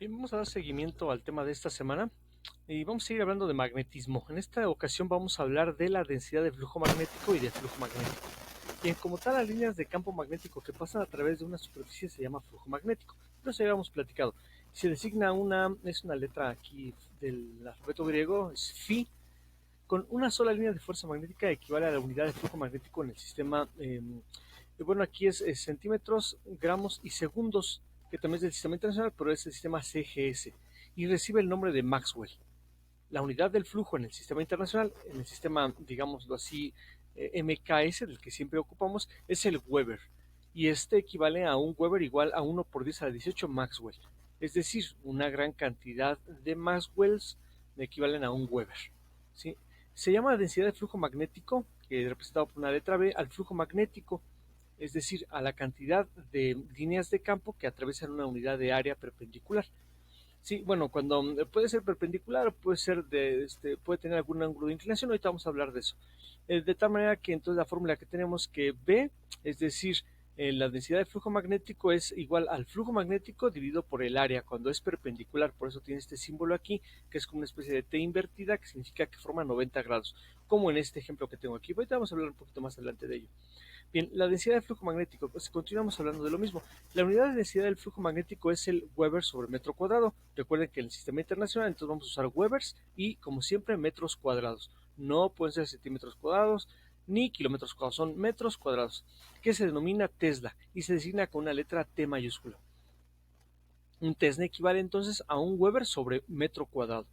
Bien, vamos a dar seguimiento al tema de esta semana y vamos a seguir hablando de magnetismo. En esta ocasión vamos a hablar de la densidad de flujo magnético y de flujo magnético. Bien, como tal, las líneas de campo magnético que pasan a través de una superficie se llama flujo magnético. Pero eso ya habíamos platicado. Se designa es una letra aquí del alfabeto griego, es phi, con una sola línea de fuerza magnética equivale a la unidad de flujo magnético en el sistema. Bueno, aquí es centímetros, gramos y segundos, que también es del sistema internacional, pero es el sistema CGS y recibe el nombre de Maxwell. La unidad del flujo en el sistema internacional, en el sistema, digámoslo así, MKS, del que siempre ocupamos, es el Weber. Y este equivale a un Weber igual a 1 por 10 a la 18 Maxwell. Es decir, una gran cantidad de Maxwells equivalen a un Weber. ¿Sí? Se llama densidad de flujo magnético, representado por una letra B, al flujo magnético, es decir, a la cantidad de líneas de campo que atraviesan una unidad de área perpendicular. Sí, bueno, cuando puede ser perpendicular, puede ser puede tener algún ángulo de inclinación, ahorita vamos a hablar de eso. De tal manera que entonces la fórmula que tenemos que B, es decir, la densidad de flujo magnético es igual al flujo magnético dividido por el área cuando es perpendicular, por eso tiene este símbolo aquí, que es como una especie de T invertida, que significa que forma 90 grados, como en este ejemplo que tengo aquí. Ahorita vamos a hablar un poquito más adelante de ello. Bien, la densidad de flujo magnético, pues continuamos hablando de lo mismo. La unidad de densidad del flujo magnético es el Weber sobre metro cuadrado. Recuerden que en el sistema internacional entonces vamos a usar Webers y como siempre metros cuadrados. No pueden ser centímetros cuadrados ni kilómetros cuadrados, son metros cuadrados, que se denomina Tesla y se designa con una letra T mayúscula. Un Tesla equivale entonces a un Weber sobre metro cuadrado.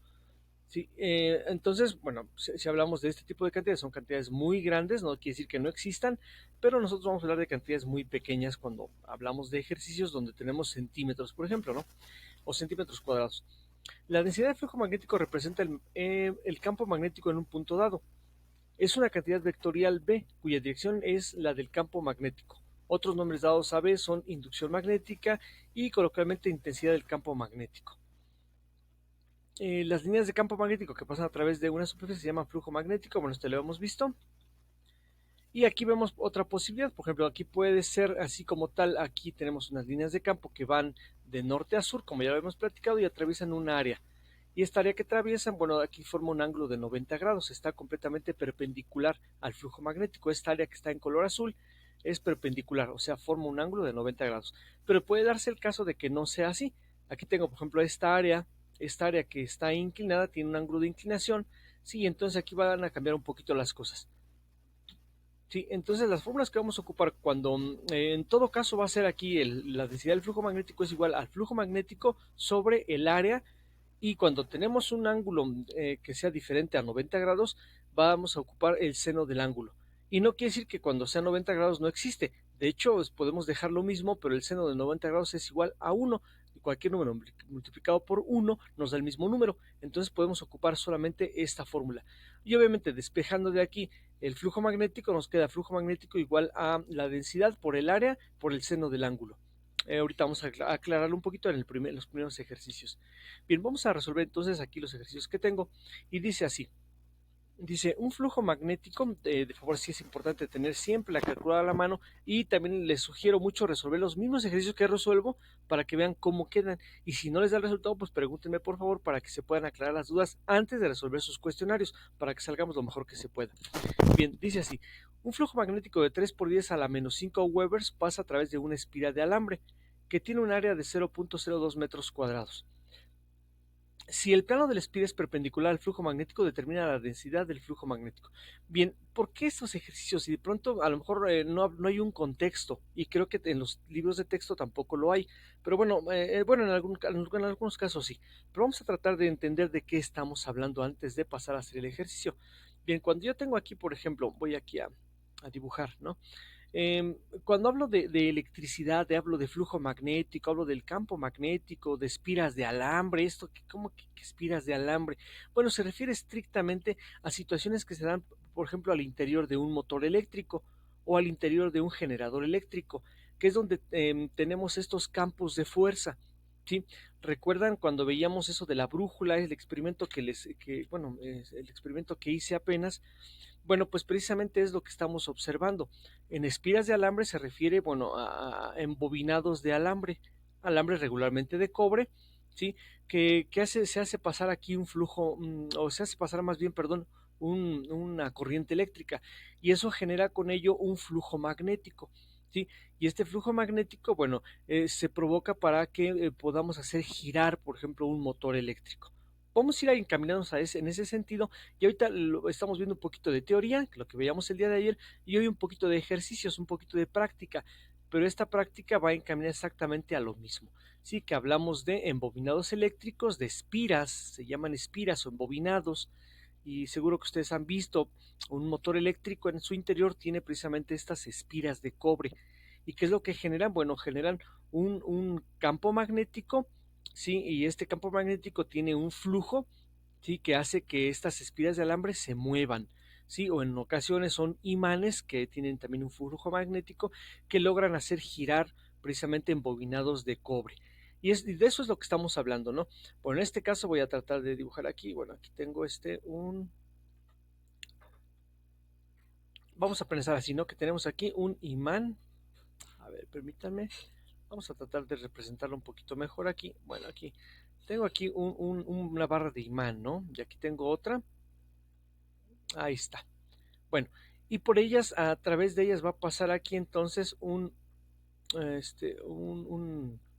Sí, entonces, bueno, si hablamos de este tipo de cantidades, son cantidades muy grandes, no quiere decir que no existan, pero nosotros vamos a hablar de cantidades muy pequeñas cuando hablamos de ejercicios donde tenemos centímetros, por ejemplo, ¿no? O centímetros cuadrados. La densidad de flujo magnético representa el campo magnético en un punto dado. Es una cantidad vectorial B, cuya dirección es la del campo magnético. Otros nombres dados a B son inducción magnética y coloquialmente intensidad del campo magnético. Las líneas de campo magnético que pasan a través de una superficie se llaman flujo magnético, bueno, esto lo hemos visto. Y aquí vemos otra posibilidad, por ejemplo, aquí puede ser así como tal, aquí tenemos unas líneas de campo que van de norte a sur, como ya lo hemos platicado, y atraviesan un área. Y esta área que atraviesan, bueno, aquí forma un ángulo de 90 grados, está completamente perpendicular al flujo magnético. Esta área que está en color azul es perpendicular, o sea, forma un ángulo de 90 grados. Pero puede darse el caso de que no sea así. Aquí tengo, por ejemplo, esta área que está inclinada tiene un ángulo de inclinación, sí, entonces aquí van a cambiar un poquito las cosas. Sí, entonces las fórmulas que vamos a ocupar cuando en todo caso va a ser aquí la densidad del flujo magnético es igual al flujo magnético sobre el área, y cuando tenemos un ángulo que sea diferente a 90 grados vamos a ocupar el seno del ángulo. Y no quiere decir que cuando sea 90 grados no existe. De hecho, podemos dejar lo mismo, pero el seno de 90 grados es igual a 1. Y cualquier número multiplicado por 1 nos da el mismo número. Entonces podemos ocupar solamente esta fórmula. Y obviamente despejando de aquí el flujo magnético, nos queda flujo magnético igual a la densidad por el área por el seno del ángulo. Ahorita vamos a aclararlo un poquito en los primeros ejercicios. Bien, vamos a resolver entonces aquí los ejercicios que tengo. Y dice así. Dice, un flujo magnético, de favor sí es importante tener siempre la calculadora a la mano, y también les sugiero mucho resolver los mismos ejercicios que resuelvo para que vean cómo quedan, y si no les da el resultado pues pregúntenme por favor para que se puedan aclarar las dudas antes de resolver sus cuestionarios, para que salgamos lo mejor que se pueda. Bien, dice así, un flujo magnético de 3 por 10 a la menos 5 Webers pasa a través de una espiral de alambre que tiene un área de 0.02 metros cuadrados. Si el plano del espira es perpendicular al flujo magnético, determina la densidad del flujo magnético. Bien, ¿por qué estos ejercicios? Y de pronto a lo mejor no hay un contexto, y creo que en los libros de texto tampoco lo hay, pero bueno, en algunos casos sí. Pero vamos a tratar de entender de qué estamos hablando antes de pasar a hacer el ejercicio. Bien, cuando yo tengo aquí, por ejemplo, voy aquí a dibujar, ¿no? Cuando hablo de electricidad, hablo de flujo magnético, hablo del campo magnético, de espiras de alambre. ¿Cómo que espiras de alambre? Bueno, se refiere estrictamente a situaciones que se dan, por ejemplo, al interior de un motor eléctrico o al interior de un generador eléctrico, que es donde tenemos estos campos de fuerza. ¿Sí? ¿Recuerdan cuando veíamos eso de la brújula, el experimento el experimento que hice apenas? Bueno, pues precisamente es lo que estamos observando. En espiras de alambre se refiere, bueno, a embobinados de alambre, alambre regularmente de cobre, ¿sí? Se hace pasar aquí un flujo, o se hace pasar más bien, perdón, una corriente eléctrica, y eso genera con ello un flujo magnético, ¿sí? Y este flujo magnético, bueno, se provoca para que podamos hacer girar, por ejemplo, un motor eléctrico. Vamos a ir encaminados en ese sentido, y ahorita estamos viendo un poquito de teoría, lo que veíamos el día de ayer, y hoy un poquito de ejercicios, un poquito de práctica, pero esta práctica va a encaminar exactamente a lo mismo. Sí, que hablamos de embobinados eléctricos, de espiras, se llaman espiras o embobinados, y seguro que ustedes han visto un motor eléctrico en su interior tiene precisamente estas espiras de cobre. ¿Y qué es lo que generan? Bueno, generan un campo magnético, sí, y este campo magnético tiene un flujo, sí, que hace que estas espiras de alambre se muevan, sí, o en ocasiones son imanes que tienen también un flujo magnético que logran hacer girar precisamente embobinados de cobre. Y de eso es lo que estamos hablando, ¿no? Bueno, en este caso voy a tratar de dibujar aquí, bueno, aquí tengo vamos a pensar así, ¿no? Que tenemos aquí un imán, a ver, permítanme, vamos a tratar de representarlo un poquito mejor aquí, bueno, aquí tengo aquí una barra de imán, ¿no? Y aquí tengo otra, ahí está. Bueno, y por ellas, a través de ellas va a pasar aquí entonces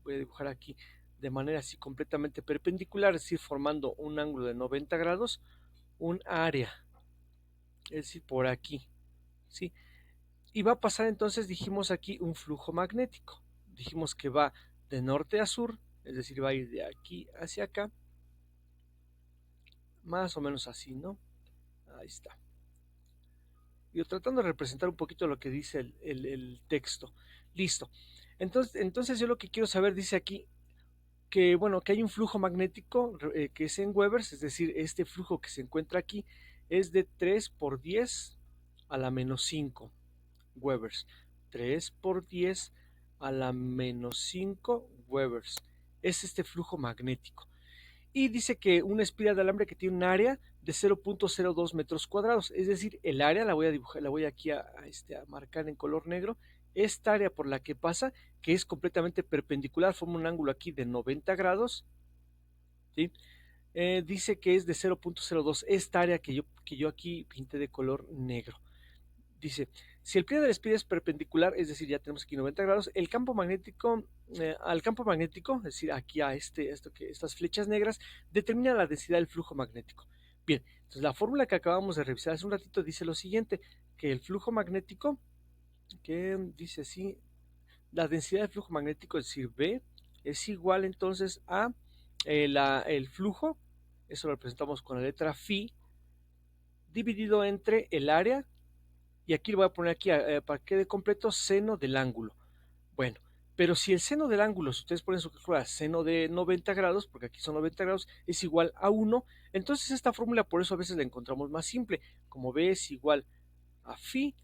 voy a dibujar aquí de manera así completamente perpendicular, es decir, formando un ángulo de 90 grados, un área, es decir, por aquí, ¿sí? Y va a pasar entonces, dijimos aquí, un flujo magnético. Dijimos que va de norte a sur, es decir, va a ir de aquí hacia acá, más o menos así, ¿no? Ahí está. Yo tratando de representar un poquito lo que dice el texto. Listo. Entonces yo lo que quiero saber dice aquí que, bueno, que hay un flujo magnético que es en Webers, es decir, este flujo que se encuentra aquí es de 3 por 10 a la menos 5 Webers. 3 por 10 a la menos 5 Webers. Es este flujo magnético. Y dice que una espira de alambre que tiene un área de 0.02 metros cuadrados, es decir, el área la voy a dibujar, la voy aquí a marcar en color negro, esta área por la que pasa, que es completamente perpendicular, forma un ángulo aquí de 90 grados, ¿sí? Dice que es de 0.02, esta área que yo aquí pinté de color negro. Dice, si el pliegue de la espira es perpendicular, es decir, ya tenemos aquí 90 grados, el campo magnético, al campo magnético, es decir, aquí a estas flechas negras, determina la densidad del flujo magnético. Bien, entonces la fórmula que acabamos de revisar hace un ratito dice lo siguiente, que el flujo magnético, que dice así, la densidad del flujo magnético, es decir, B, es igual entonces a el flujo, eso lo representamos con la letra phi, dividido entre el área, y aquí lo voy a poner aquí para que quede completo, seno del ángulo. Bueno, pero si el seno del ángulo, si ustedes ponen su calculadora, seno de 90 grados, porque aquí son 90 grados, es igual a 1, entonces esta fórmula por eso a veces la encontramos más simple, como B es igual a phi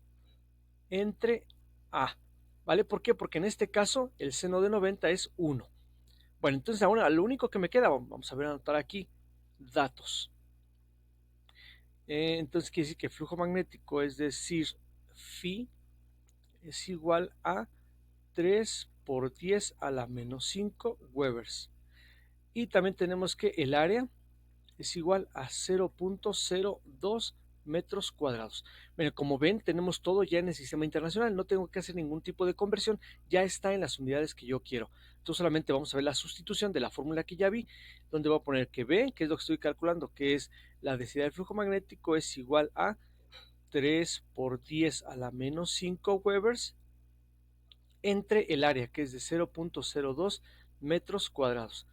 entre A, ¿vale? ¿Por qué? Porque en este caso el seno de 90 es 1. Bueno, entonces ahora lo único que me queda, vamos a ver, anotar aquí, datos. Entonces quiere decir que el flujo magnético, es decir, phi es igual a 3 por 10 a la menos 5 Webers. Y también tenemos que el área es igual a 0.02 metros cuadrados. Bueno, como ven, tenemos todo ya en el sistema internacional, no tengo que hacer ningún tipo de conversión, ya está en las unidades que yo quiero. Entonces solamente vamos a ver la sustitución de la fórmula que ya vi, donde voy a poner que B, que es lo que estoy calculando, que es la densidad del flujo magnético, es igual a 3 por 10 a la menos 5 Webers entre el área, que es de 0.02 metros cuadrados.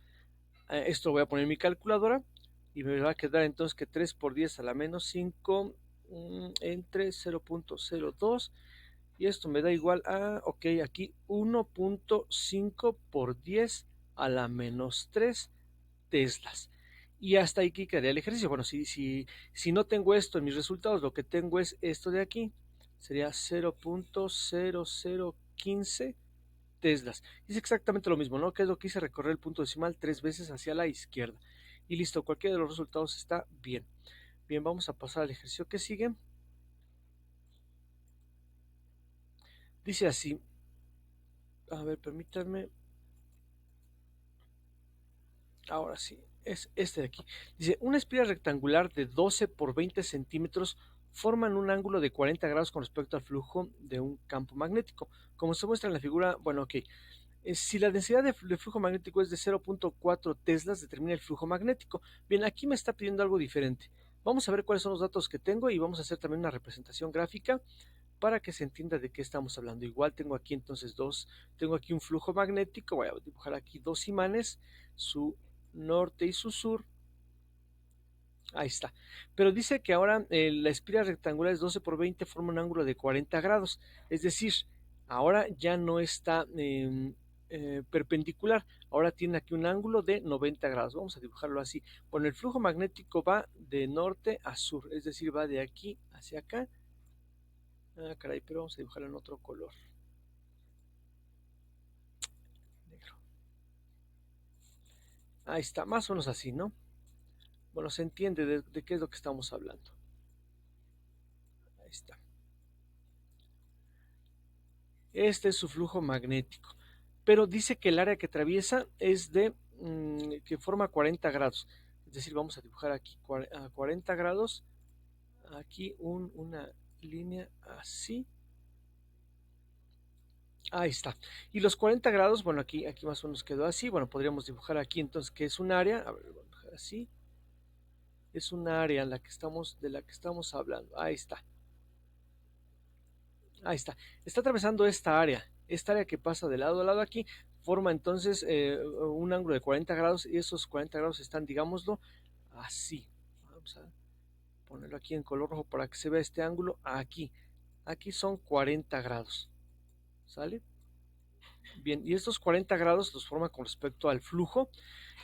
Esto voy a poner en mi calculadora y me va a quedar entonces que 3 por 10 a la menos 5 entre 0.02 y esto me da igual a, ok, aquí 1.5 por 10 a la menos 3 teslas. Y hasta aquí quedaría el ejercicio. Bueno, si no tengo esto en mis resultados, lo que tengo es esto de aquí. Sería 0.0015 teslas. Es exactamente lo mismo, ¿no? Que es lo que hice, recorrer el punto decimal 3 veces hacia la izquierda. Y listo, cualquiera de los resultados está bien. Bien, vamos a pasar al ejercicio que sigue. Dice así, a ver, permítanme. Ahora sí, es este de aquí. Dice, una espiral rectangular de 12 por 20 centímetros forman un ángulo de 40 grados con respecto al flujo de un campo magnético. Como se muestra en la figura, bueno, ok. Si la densidad de flujo magnético es de 0.4 teslas, determina el flujo magnético. Bien, aquí me está pidiendo algo diferente. Vamos a ver cuáles son los datos que tengo y vamos a hacer también una representación gráfica para que se entienda de qué estamos hablando. Igual tengo aquí entonces tengo aquí un flujo magnético, voy a dibujar aquí dos imanes, su norte y su sur. Ahí está. Pero dice que ahora la espiral rectangular es 12 por 20, forma un ángulo de 40 grados. Es decir, ahora ya no está perpendicular. Ahora tiene aquí un ángulo de 90 grados. Vamos a dibujarlo así. Bueno, el flujo magnético va de norte a sur. Es decir, va de aquí hacia acá. Ah, caray, pero vamos a dibujarlo en otro color. Negro. Ahí está, más o menos así, ¿no? Bueno, se entiende de qué es lo que estamos hablando. Ahí está. Este es su flujo magnético. Pero dice que el área que atraviesa es que forma 40 grados. Es decir, vamos a dibujar aquí a 40 grados. Aquí una línea así. Ahí está. Y los 40 grados, bueno, aquí más o menos quedó así. Bueno, podríamos dibujar aquí entonces que es un área. A ver, vamos a dibujar así. Es un área en de la que estamos hablando. Ahí está. Ahí está. Está atravesando esta área que pasa de lado a lado aquí, forma entonces un ángulo de 40 grados y esos 40 grados están, digámoslo, así. Vamos a ponerlo aquí en color rojo para que se vea este ángulo aquí. Aquí son 40 grados. ¿Sale? Bien, y estos 40 grados los forma con respecto al flujo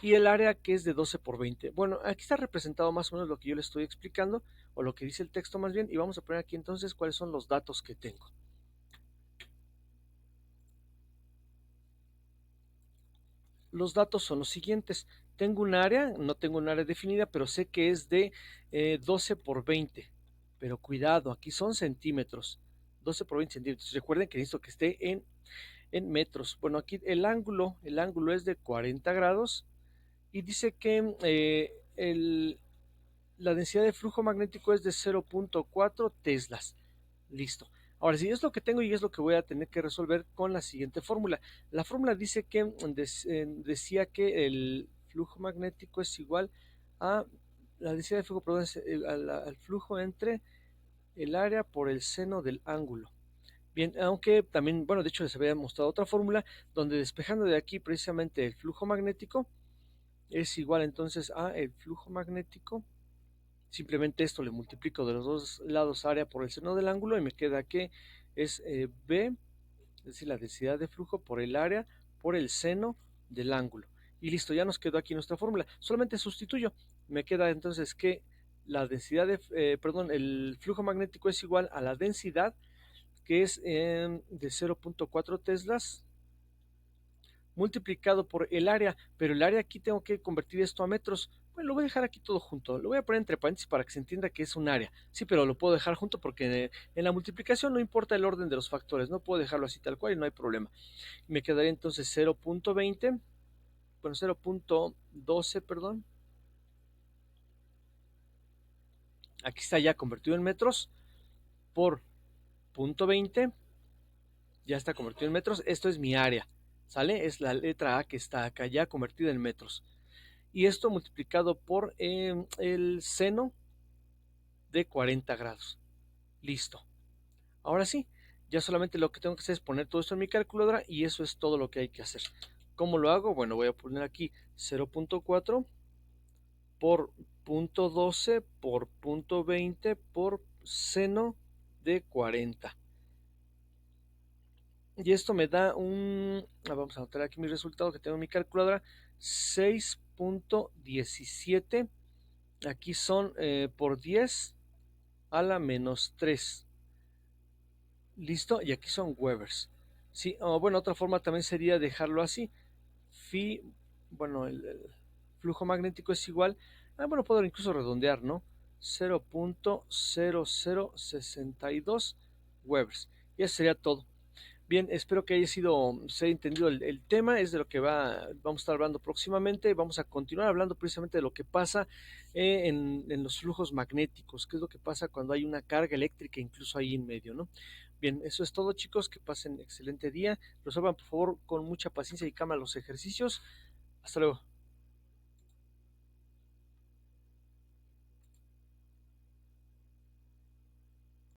y el área que es de 12 por 20. Bueno, aquí está representado más o menos lo que yo le estoy explicando, o lo que dice el texto más bien, y vamos a poner aquí entonces cuáles son los datos que tengo. Los datos son los siguientes. Tengo un área, no tengo un área definida, pero sé que es de 12 por 20. Pero cuidado, aquí son centímetros. 12 por 20 centímetros. Recuerden que necesito que esté en metros. Bueno, aquí el ángulo es de 40 grados y dice que la densidad de flujo magnético es de 0.4 teslas. Listo. Ahora, si es lo que tengo y es lo que voy a tener que resolver con la siguiente fórmula. La fórmula dice que decía que el flujo magnético es igual a la densidad de flujo, perdón, al flujo entre el área por el seno del ángulo. Bien, aunque también, bueno, de hecho les había mostrado otra fórmula donde despejando de aquí precisamente el flujo magnético es igual entonces a el flujo magnético. Simplemente esto le multiplico de los dos lados área por el seno del ángulo y me queda que es B, es decir, la densidad de flujo por el área por el seno del ángulo. Y listo, ya nos quedó aquí nuestra fórmula. Solamente sustituyo. Me queda entonces que la densidad perdón, el flujo magnético es igual a la densidad que es de 0.4 teslas multiplicado por el área, pero el área aquí tengo que convertir esto a metros. Bueno, lo voy a dejar aquí todo junto, lo voy a poner entre paréntesis para que se entienda que es un área. Sí, pero lo puedo dejar junto porque en la multiplicación no importa el orden de los factores, no puedo dejarlo así tal cual y no hay problema. Me quedaría entonces 0.20, bueno, 0.12, perdón. Aquí está ya convertido en metros por 0.20, ya está convertido en metros. Esto es mi área, ¿sale? Es la letra A que está acá ya convertida en metros. Y esto multiplicado por el seno de 40 grados. Listo. Ahora sí, ya solamente lo que tengo que hacer es poner todo esto en mi calculadora y eso es todo lo que hay que hacer. ¿Cómo lo hago? Bueno, voy a poner aquí 0.4 por 0.12 por 0.20 por seno de 40. Y esto me da vamos a anotar aquí mi resultado que tengo en mi calculadora, 6.17. Aquí son por 10 a la menos 3. Listo, y aquí son Webers. Sí, bueno, otra forma también sería dejarlo así. Phi, bueno, el flujo magnético es igual. Bueno, puedo incluso redondear, ¿no? 0.0062 Webers. Y eso sería todo. Bien, espero que haya sido, se haya entendido el tema, es de lo que vamos a estar hablando próximamente. Vamos a continuar hablando precisamente de lo que pasa en los flujos magnéticos, qué es lo que pasa cuando hay una carga eléctrica incluso ahí en medio, ¿no? Bien, eso es todo, chicos, que pasen excelente día. Resuelvan por favor con mucha paciencia y calma los ejercicios. Hasta luego.